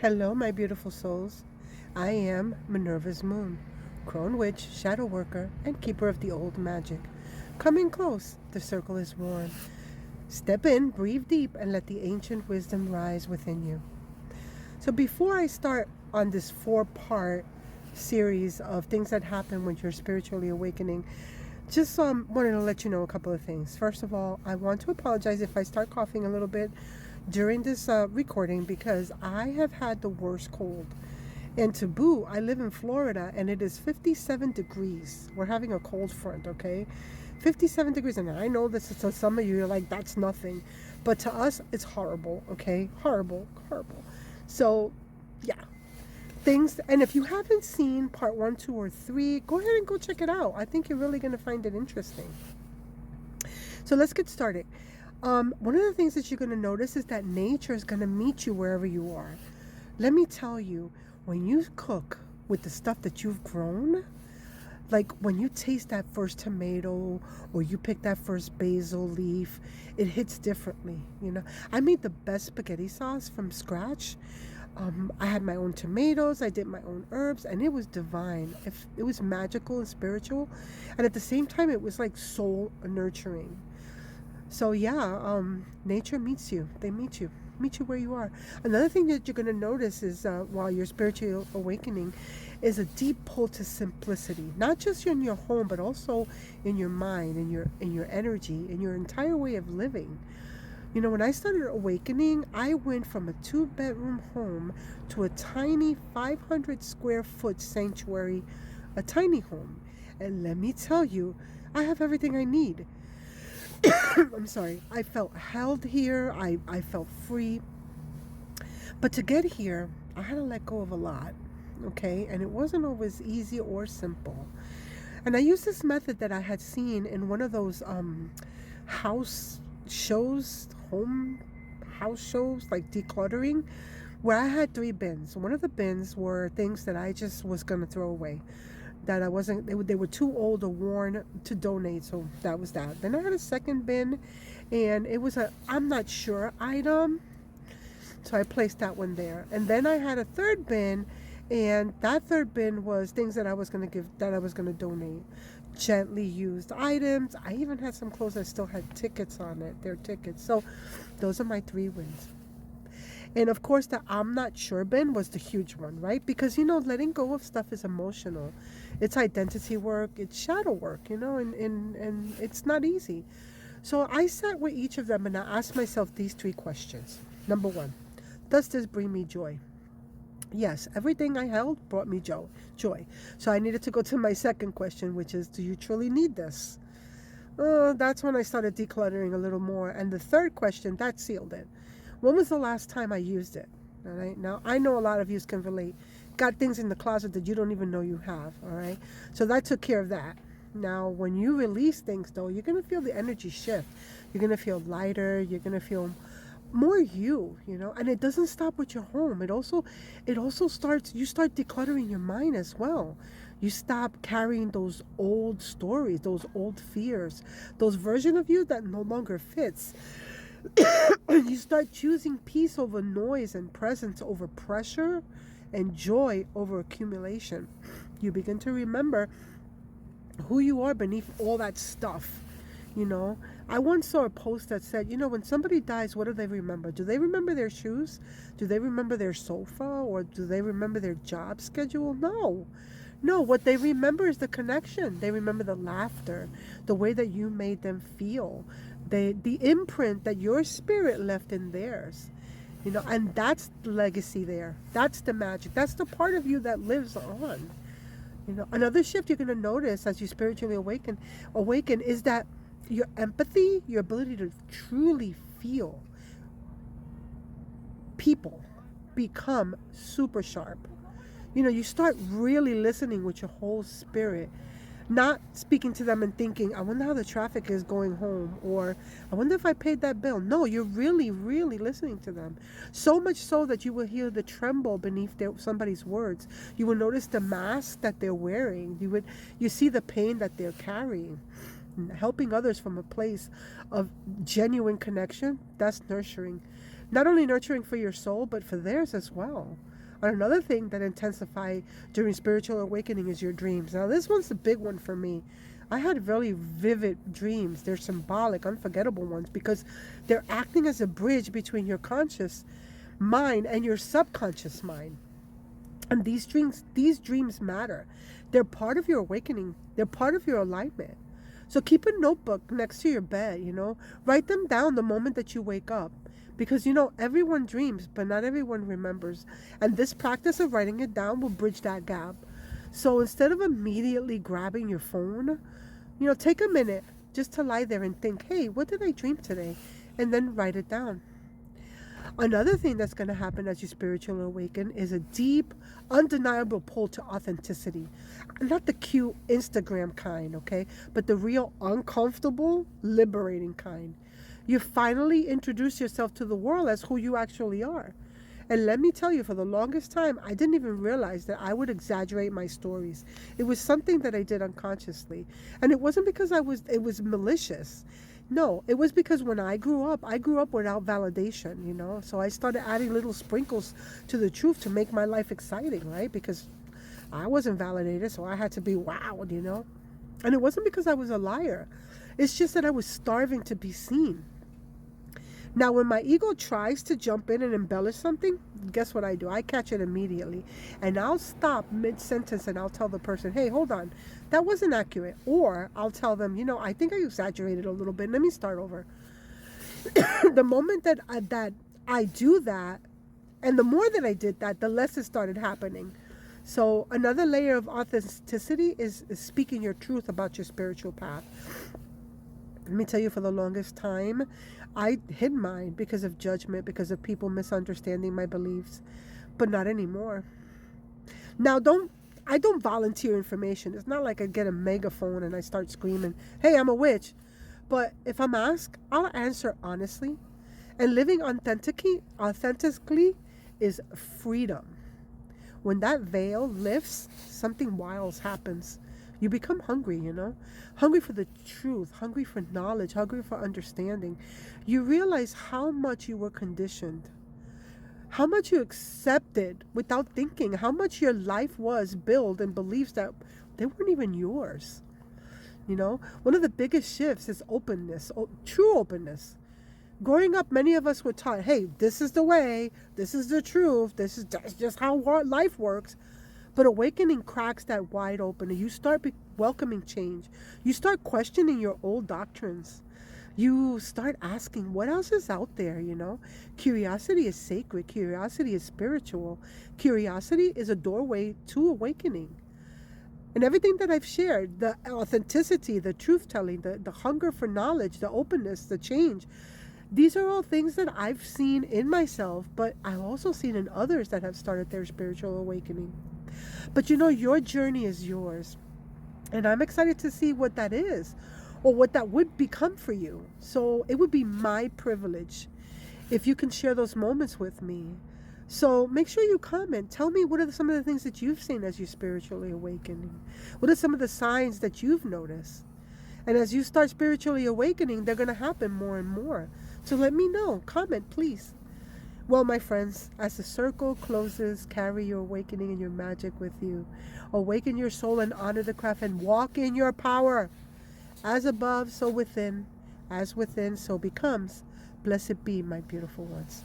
Hello, my beautiful souls. I am Minerva's Moon, crone witch, shadow worker, and keeper of the old magic. Come in close, the circle is warm. Step in, breathe deep, and let the ancient wisdom rise within you. So, before I start on this 4-part series of things that happen when you're spiritually awakening, just wanted to let you know a couple of things. First of all, I want to apologize if I start coughing a little bit during this recording because I have had the worst cold. And to boot, I live in Florida and it is 57 degrees. We're having a cold front, okay? 57 degrees. And I know this is to some of you, you're like, that's nothing. But to us, it's horrible, okay? Horrible, horrible. So, yeah. Things, and if you haven't seen part 1, 2, or 3, go ahead and go check it out. I think you're really going to find it interesting. So let's get started. One of the things that you're going to notice is that nature is going to meet you wherever you are. Let me tell you, when you cook with the stuff that you've grown, like when you taste that first tomato or you pick that first basil leaf, it hits differently. I made the best spaghetti sauce from scratch. I had my own tomatoes, I did my own herbs, and it was divine. It was magical and spiritual, and at the same time it was like soul nurturing. So yeah, nature meets you. They meet you where you are. Another thing that you're going to notice is while you're spiritually awakening is a deep pull to simplicity, not just in your home but also in your mind, in your energy, in your entire way of living. When I started awakening, I went from a 2-bedroom home to a tiny 500 square foot sanctuary, a tiny home. And let me tell you, I have everything I need. I'm sorry. I felt held here. I felt free. But to get here, I had to let go of a lot. Okay? And it wasn't always easy or simple. And I used this method that I had seen in one of those house shows, home house shows, like decluttering, where I had 3 bins. One of the bins were things that I just was going to throw away, that I wasn't, they were too old or worn to donate, so that was that. Then I had a second bin, and it was a I'm not sure item, so I placed that one there. And then I had a third bin, and that third bin was things that I was going to give, that I was going to donate. Gently used items. I even had some clothes that still had tickets on it. They're tickets. So those are my 3 wins. And of course, the I'm not sure bin was the huge one, right? Because, letting go of stuff is emotional. It's identity work, it's shadow work, and it's not easy. So I sat with each of them and I asked myself these 3 questions. Number 1, does this bring me joy? Yes, everything I held brought me joy. So I needed to go to my second question, which is, do you truly need this? That's when I started decluttering a little more. And the third question, that sealed it. When was the last time I used it? All right. Now, I know a lot of you can relate. Got things in the closet that you don't even know you have. All right. So that took care of that. Now, when you release things, though, you're going to feel the energy shift. You're going to feel lighter. You're going to feel more and it doesn't stop with your home. It also starts, you start decluttering your mind as well. You stop carrying those old stories, those old fears, those version of you that no longer fits. You start choosing peace over noise and presence over pressure and joy over accumulation. You begin to remember who you are beneath all that stuff. I once saw a post that said, when somebody dies, what do they remember? Do they remember their shoes? Do they remember their sofa? Or do they remember their job schedule? No. No, what they remember is the connection. They remember the laughter, the way that you made them feel, the imprint that your spirit left in theirs. And that's the legacy there. That's the magic. That's the part of you that lives on. Another shift you're going to notice as you spiritually awaken is that your empathy, your ability to truly feel people, become super sharp. You start really listening with your whole spirit, not speaking to them and thinking, I wonder how the traffic is going home, or I wonder if I paid that bill. No, you're really, really listening to them. So much so that you will hear the tremble beneath somebody's words. You will notice the mask that they're wearing. You see the pain that they're carrying. Helping others from a place of genuine connection, that's nurturing. Not only nurturing for your soul, but for theirs as well. And another thing that intensify during spiritual awakening is your dreams. Now, this one's the big one for me. I had very vivid dreams. They're symbolic, unforgettable ones because they're acting as a bridge between your conscious mind and your subconscious mind. And these dreams matter. They're part of your awakening. They're part of your alignment. So keep a notebook next to your bed, Write them down the moment that you wake up. Because everyone dreams, but not everyone remembers. And this practice of writing it down will bridge that gap. So instead of immediately grabbing your phone, take a minute just to lie there and think, hey, what did I dream today? And then write it down. Another thing that's going to happen as you spiritually awaken is a deep, undeniable pull to authenticity. Not the cute Instagram kind, okay? But the real, uncomfortable, liberating kind. You finally introduce yourself to the world as who you actually are. And let me tell you, for the longest time, I didn't even realize that I would exaggerate my stories. It was something that I did unconsciously. And it wasn't because it was malicious. No, it was because when I grew up without validation, So I started adding little sprinkles to the truth to make my life exciting, right? Because I wasn't validated, so I had to be wowed. And it wasn't because I was a liar. It's just that I was starving to be seen. Now, when my ego tries to jump in and embellish something, guess what I do? I catch it immediately. And I'll stop mid-sentence and I'll tell the person, hey, hold on, that wasn't accurate. Or I'll tell them, I think I exaggerated a little bit. Let me start over. The moment that I do that, and the more that I did that, the less it started happening. So another layer of authenticity is speaking your truth about your spiritual path. Let me tell you, for the longest time, I hid mine because of judgment, because of people misunderstanding my beliefs, but not anymore. Now, I don't volunteer information. It's not like I get a megaphone and I start screaming, hey, I'm a witch. But if I'm asked, I'll answer honestly. And living authentically is freedom. When that veil lifts, something wild happens. You become hungry, hungry for the truth, hungry for knowledge, hungry for understanding. You realize how much you were conditioned, how much you accepted without thinking, how much your life was built in beliefs that they weren't even yours. One of the biggest shifts is openness, true openness. Growing up, many of us were taught, hey, this is the way, this is the truth, that's just how life works. But awakening cracks that wide open and you start welcoming change. You start questioning your old doctrines. You start asking, what else is out there, Curiosity is sacred. Curiosity is spiritual. Curiosity is a doorway to awakening. And everything that I've shared, the authenticity, the truth-telling, the hunger for knowledge, the openness, the change, these are all things that I've seen in myself, but I've also seen in others that have started their spiritual awakening. But your journey is yours. And I'm excited to see what that is or what that would become for you. So it would be my privilege if you can share those moments with me. So make sure you comment. Tell me, what are some of the things that you've seen as you spiritually awakening? What are some of the signs that you've noticed? And as you start spiritually awakening, they're going to happen more and more. So let me know. Comment, please. Well, my friends, as the circle closes, carry your awakening and your magic with you. Awaken your soul and honor the craft and walk in your power. As above, so within. As within, so becomes. Blessed be, my beautiful ones.